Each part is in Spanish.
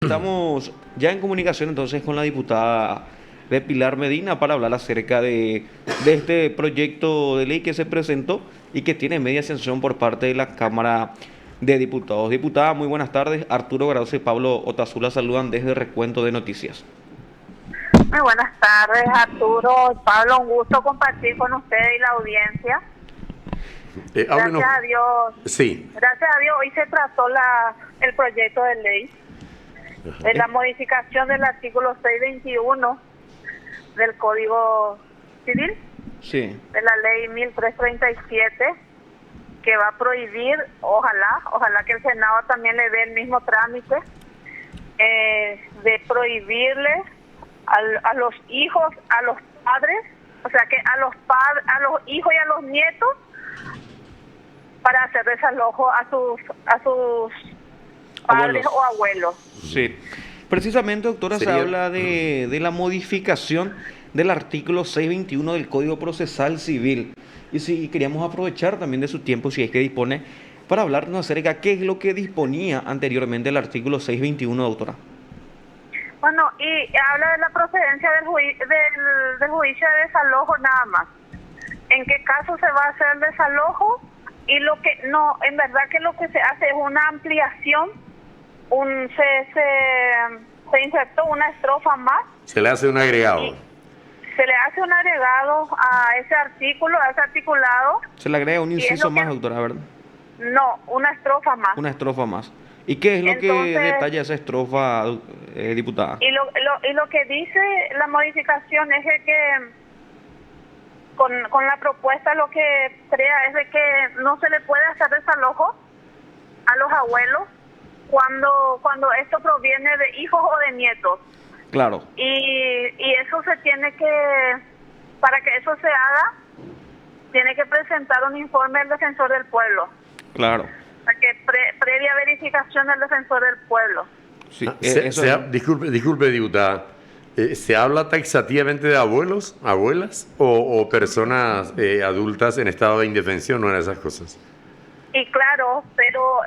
estamos ya en comunicación entonces con la diputada de Pilar Medina para hablar acerca de este proyecto de ley que se presentó y que tiene media sanción por parte de la Cámara de Diputados. Diputada, muy buenas tardes. Arturo Grauce y Pablo Otazula saludan desde Recuento de Noticias. Muy buenas tardes, Arturo y Pablo. Un gusto compartir con ustedes y la audiencia. Gracias a Dios. Sí. Gracias a Dios, hoy se trató el proyecto de ley de la modificación del artículo 621 del Código Civil, Sí. de la ley 1337, que va a prohibir, ojalá que el Senado también le dé el mismo trámite, de prohibirle a los hijos, a los padres, o sea que a los hijos y a los nietos, para hacer desalojo a sus padres o abuelos. Sí. Precisamente, doctora, se habla de la modificación del artículo 621 del Código Procesal Civil. Y si queríamos aprovechar también de su tiempo, si es que dispone, para hablarnos acerca de qué es lo que disponía anteriormente el artículo 621, doctora. Bueno, y habla de la procedencia del juicio de desalojo nada más. ¿En qué caso se va a hacer el desalojo? Y en verdad que lo que se hace es una ampliación, se insertó una estrofa más. Se le hace un agregado. Se le hace un agregado a ese artículo, a ese articulado. Se le agrega un inciso más, doctora, ¿verdad? No, una estrofa más. Una estrofa más. ¿Y qué es lo que detalla esa estrofa, diputada? Y lo que dice la modificación es de que con la propuesta lo que crea es de que no se le puede hacer desalojo a los abuelos cuando esto proviene de hijos o de nietos. Claro. Y eso se tiene que, para que eso se haga, tiene que presentar un informe del defensor del pueblo. Claro. O sea que previa verificación del defensor del pueblo. Sí, disculpe, diputada. ¿Se habla taxativamente de abuelos, abuelas o personas adultas en estado de indefensión o en esas cosas? Y claro, pero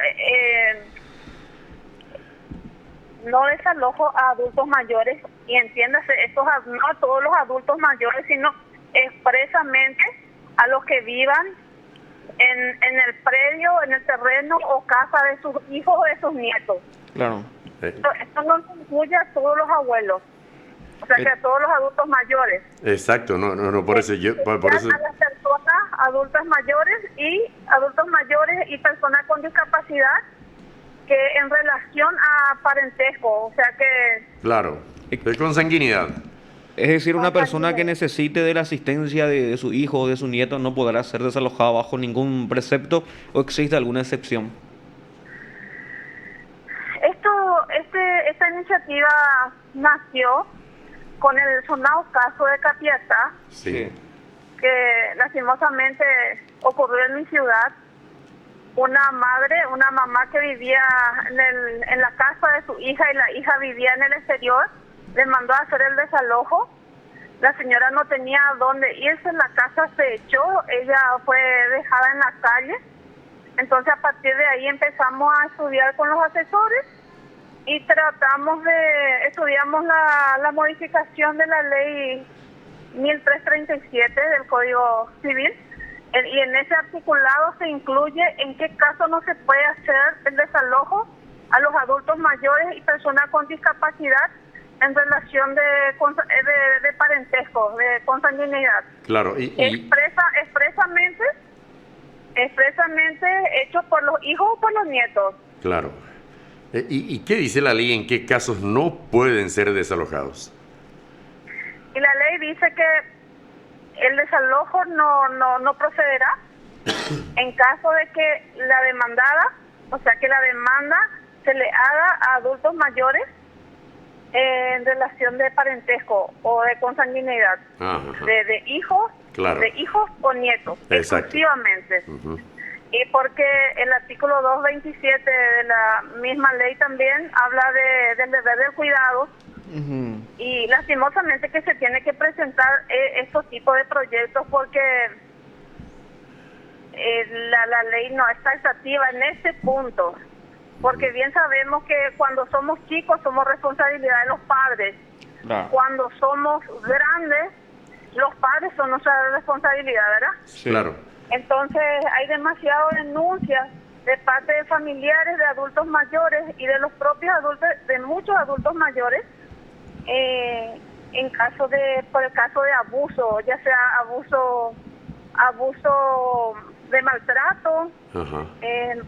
no desalojo a adultos mayores, y entiéndase, no a todos los adultos mayores, sino expresamente a los que vivan en el predio, en el terreno o casa de sus hijos o de sus nietos. Claro. Esto no incluye a todos los abuelos. O sea, que a todos los adultos mayores. Exacto, no, por eso yo... Por eso... A las personas adultas mayores y personas con discapacidad que en relación a parentesco, o sea que... Claro, de consanguinidad. Es decir, una persona que necesite de la asistencia de su hijo o de su nieto no podrá ser desalojada bajo ningún precepto, ¿o existe alguna excepción? Esta iniciativa nació con el sonado caso de Capiatá, sí, que lastimosamente ocurrió en mi ciudad. Una mamá que vivía en la casa de su hija y la hija vivía en el exterior, le mandó a hacer el desalojo. La señora no tenía dónde irse, la casa se echó, ella fue dejada en la calle. Entonces a partir de ahí empezamos a estudiar con los asesores y estudiamos la modificación de la ley 1337 del Código Civil, y en ese articulado se incluye en qué caso no se puede hacer el desalojo a los adultos mayores y personas con discapacidad en relación de parentesco, de consanguinidad. Claro, expresamente hecho por los hijos o por los nietos. Claro. ¿Y qué dice la ley en qué casos no pueden ser desalojados? Y la ley dice que el desalojo no procederá en caso de que la demandada, o sea que la demanda se le haga a adultos mayores en relación de parentesco o de consanguinidad, de hijos, claro, de hijos o nietos. Exacto. Exclusivamente. Y porque el artículo 227 de la misma ley también habla del deber del cuidado, y lastimosamente que se tiene que presentar estos tipos de proyectos porque la ley no es taxativa en este punto. porque bien sabemos que cuando somos chicos somos responsabilidad de los padres. Claro. Cuando somos grandes, los padres son nuestra responsabilidad, ¿verdad? Sí. Claro. Entonces hay demasiadas denuncias de parte de familiares, de adultos mayores y de los propios adultos, de muchos adultos mayores, por el caso de abuso, ya sea abuso de maltrato. Ajá.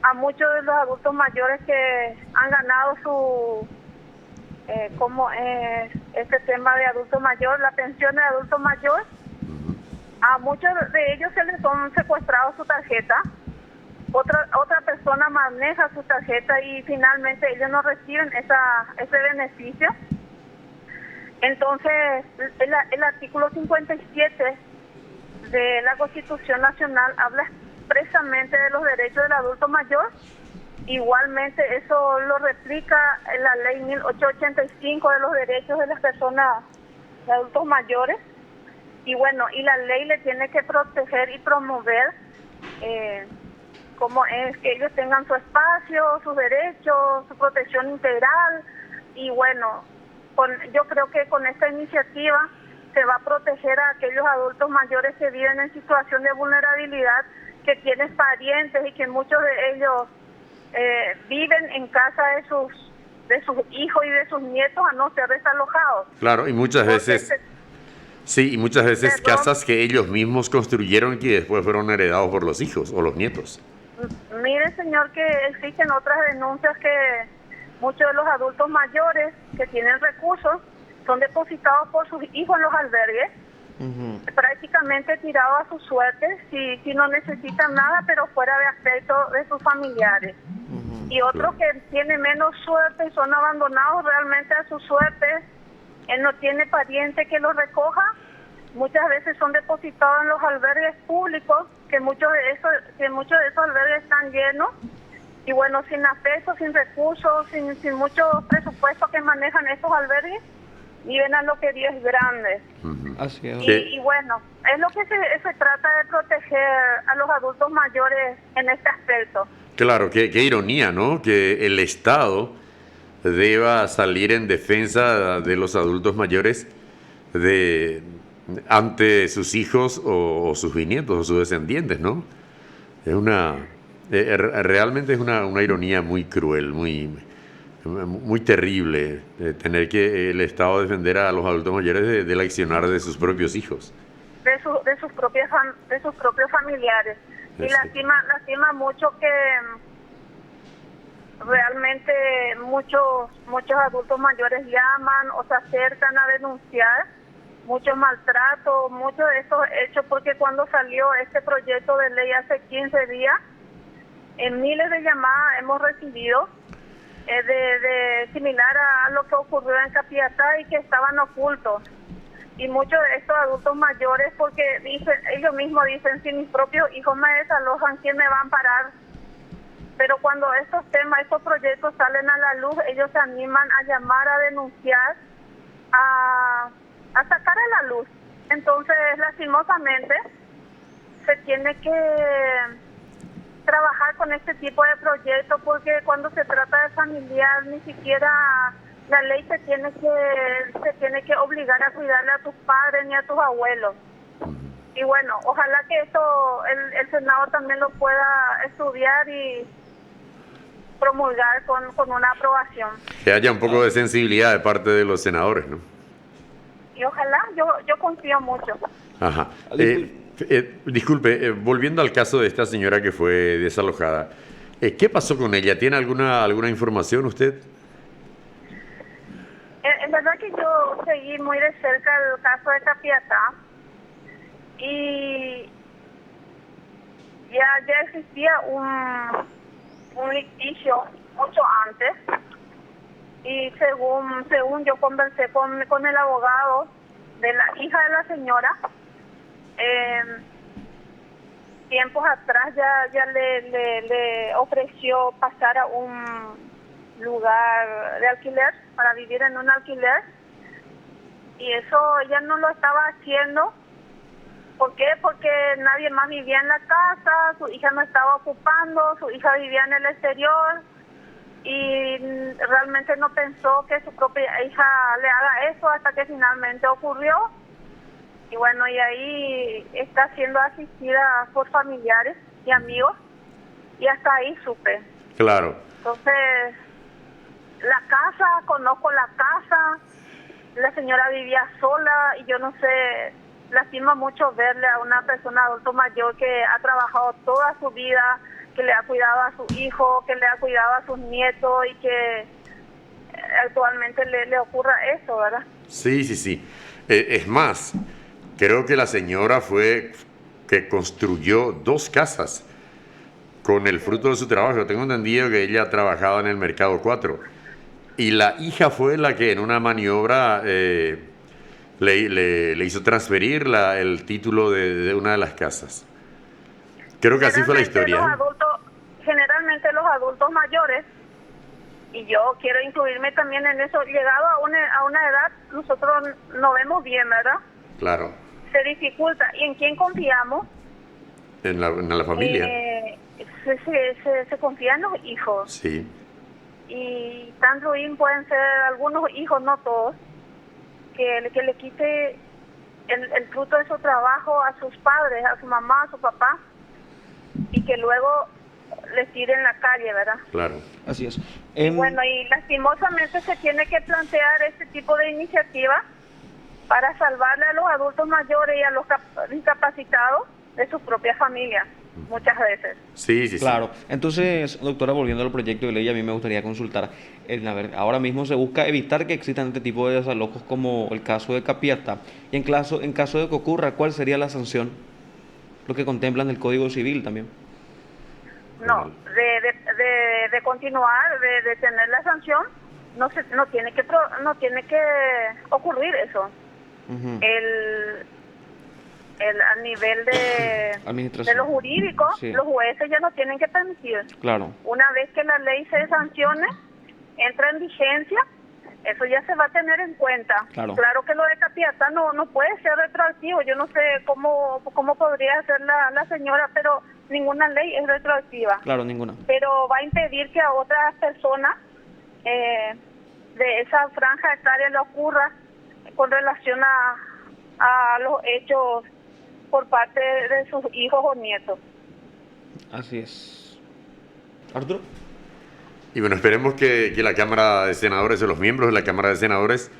A muchos de los adultos mayores que han ganado ¿cómo es este tema de adulto mayor, la pensión de adulto mayor? A muchos de ellos se les son secuestrados su tarjeta, otra persona maneja su tarjeta y finalmente ellos no reciben ese beneficio. Entonces, el artículo 57 de la Constitución Nacional habla expresamente de los derechos del adulto mayor. Igualmente eso lo replica en la ley 1885 de los derechos de las personas, de adultos mayores. Y bueno, y la ley le tiene que proteger y promover como es que ellos tengan su espacio, sus derechos, su protección integral. Y bueno, yo creo que con esta iniciativa se va a proteger a aquellos adultos mayores que viven en situación de vulnerabilidad, que tienen parientes y que muchos de ellos viven en casa de sus hijos y de sus nietos a no ser desalojados. Claro, y muchas veces... Sí, y muchas veces Perdón. casas que ellos mismos construyeron y que después fueron heredados por los hijos o los nietos. Mire, señor, que existen otras denuncias que muchos de los adultos mayores que tienen recursos son depositados por sus hijos en los albergues, prácticamente tirados a su suerte, si no necesitan nada, pero fuera de aspecto de sus familiares. Y otros que tienen menos suerte y son abandonados realmente a su suerte. Él no tiene pariente que los recoja, muchas veces son depositados en los albergues públicos, que muchos de esos albergues están llenos, y bueno, sin acceso, sin recursos, sin mucho presupuesto que manejan estos albergues, viven a loquerías grandes. Así es. Y bueno, es lo que se trata de proteger a los adultos mayores en este aspecto. Claro, qué ironía, ¿no? Que el Estado deba salir en defensa de los adultos mayores ante sus hijos o sus bisnietos o sus descendientes, ¿no? Realmente es una ironía muy cruel, muy terrible, tener que el Estado defender a los adultos mayores del accionar de sus propios hijos. De sus propios familiares. Y lastima mucho que realmente muchos adultos mayores llaman o se acercan a denunciar muchos maltratos, muchos de estos hechos, porque cuando salió este proyecto de ley hace 15 días, miles de llamadas hemos recibido de similar a lo que ocurrió en Capiatá y que estaban ocultos. Y muchos de estos adultos mayores, porque ellos mismos dicen, si mis propios hijos me desalojan, ¿quién me va a amparar? Pero cuando estos proyectos salen a la luz, ellos se animan a llamar, a denunciar, a sacar a la luz. Entonces, lastimosamente, se tiene que trabajar con este tipo de proyectos, porque cuando se trata de familiar, ni siquiera la ley se tiene que obligar a cuidarle a tus padres ni a tus abuelos. Y bueno, ojalá que esto el Senado también lo pueda estudiar y promulgar con una aprobación. Que haya un poco de sensibilidad de parte de los senadores, ¿no? Y ojalá, yo confío mucho. Ajá. Disculpe, volviendo al caso de esta señora que fue desalojada, ¿qué pasó con ella? ¿Tiene alguna información usted? En verdad que yo seguí muy de cerca el caso de Capiatá y ya existía un litigio mucho antes, y según yo conversé con el abogado de la hija de la señora, tiempos atrás ya le ofreció pasar a un lugar de alquiler, para vivir en un alquiler, y eso ella no lo estaba haciendo. ¿Por qué? Porque nadie más vivía en la casa, su hija no estaba ocupando, su hija vivía en el exterior, y realmente no pensó que su propia hija le haga eso hasta que finalmente ocurrió. Y bueno, y ahí está siendo asistida por familiares y amigos, y hasta ahí supe. Claro. Entonces, la casa, conozco la casa, la señora vivía sola y yo no sé, lastima mucho verle a una persona adulto mayor que ha trabajado toda su vida, que le ha cuidado a su hijo, que le ha cuidado a sus nietos y que actualmente le ocurra eso, ¿verdad? Sí, sí, sí. Es más, creo que la señora fue que construyó 2 casas con el fruto de su trabajo. Tengo entendido que ella trabajaba en el Mercado 4. Y la hija fue la que en una maniobra le hizo transferir el título de una de las casas. Creo que así fue la historia. Generalmente los adultos mayores, y yo quiero incluirme también en eso, llegado a una edad, nosotros no vemos bien, ¿verdad? Claro. Se dificulta. ¿Y en quién confiamos? En la familia. Se confía en los hijos. Sí. Y tan ruin pueden ser algunos hijos, no todos, que le quite el fruto de su trabajo a sus padres, a su mamá, a su papá, y que luego les tire en la calle, ¿verdad? Claro. Así es. Bueno, y lastimosamente se tiene que plantear este tipo de iniciativa para salvarle a los adultos mayores y a los discapacitados de sus propias familias, muchas veces. Sí, sí, claro. Entonces, doctora, volviendo al proyecto de ley, a mí me gustaría consultar. Ahora mismo se busca evitar que existan este tipo de desalojos como el caso de Capiatá. Y en caso de que ocurra, ¿cuál sería la sanción? Lo que contemplan el Código Civil también. No, de continuar, de tener la sanción, no tiene que ocurrir eso. Uh-huh. A nivel de los jurídicos, sí. Los jueces ya no tienen que permitir. Claro. Una vez que la ley se sancione, entra en vigencia, eso ya se va a tener en cuenta. Claro que lo de Capiatá no puede ser retroactivo. Yo no sé cómo podría hacer la señora, pero ninguna ley es retroactiva. Claro, ninguna. Pero va a impedir que a otras personas de esa franja etaria le ocurra con relación a los hechos por parte de sus hijos o nietos. Así es. Arturo. Y bueno, esperemos que la Cámara de Senadores o los miembros de la Cámara de Senadores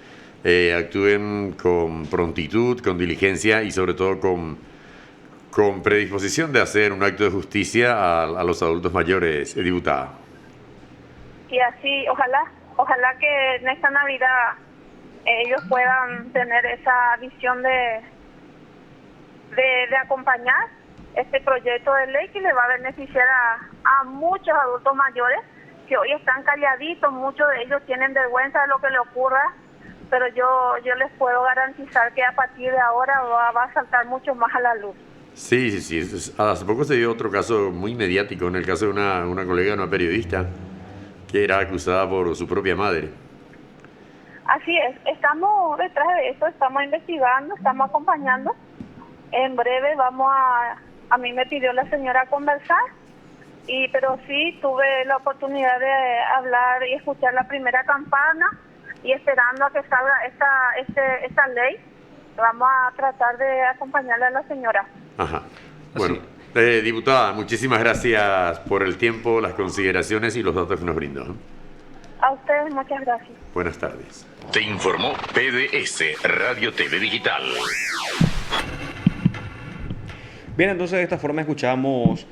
actúen con prontitud, con diligencia y sobre todo con predisposición de hacer un acto de justicia a los adultos mayores, diputada. Y así, ojalá que en esta Navidad ellos puedan tener esa visión de acompañar este proyecto de ley que le va a beneficiar a muchos adultos mayores que hoy están calladitos. Muchos de ellos tienen vergüenza de lo que le ocurra, pero yo les puedo garantizar que a partir de ahora va a saltar mucho más a la luz. Sí. Hace poco se dio otro caso muy mediático, en el caso de una colega, una periodista, que era acusada por su propia madre. Así es, estamos detrás de esto, estamos investigando, estamos acompañando. En breve a mí me pidió la señora conversar, pero sí tuve la oportunidad de hablar y escuchar la primera campana, y esperando a que salga esta ley, vamos a tratar de acompañarle a la señora. Ajá. Bueno, diputada, muchísimas gracias por el tiempo, las consideraciones y los datos que nos brindó. A ustedes, muchas gracias. Buenas tardes. Te informó PDS Radio TV Digital. Bien, entonces de esta forma escuchamos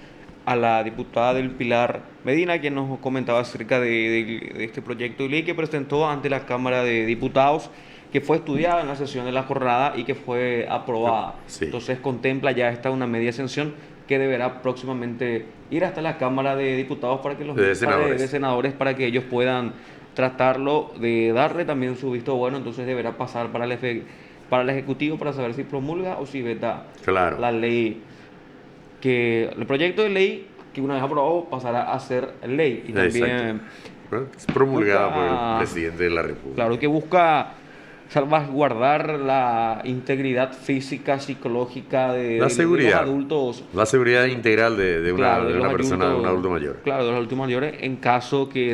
a la diputada del Pilar Medina, quien nos comentaba acerca de este proyecto de ley que presentó ante la Cámara de Diputados, que fue estudiada en la sesión de la jornada y que fue aprobada. Sí. Entonces contempla ya una media sanción que deberá próximamente ir hasta la Cámara de Diputados para que de senadores para que ellos puedan tratarlo, de darle también su visto bueno. Entonces deberá pasar para el Ejecutivo para saber si promulga o si veta la ley, el proyecto de ley que una vez aprobado pasará a ser ley y también es promulgada por el presidente de la República. Claro, que busca salvaguardar la integridad física, psicológica de los adultos. La seguridad integral de una persona, de un adulto mayor. Claro, de los adultos mayores, en caso que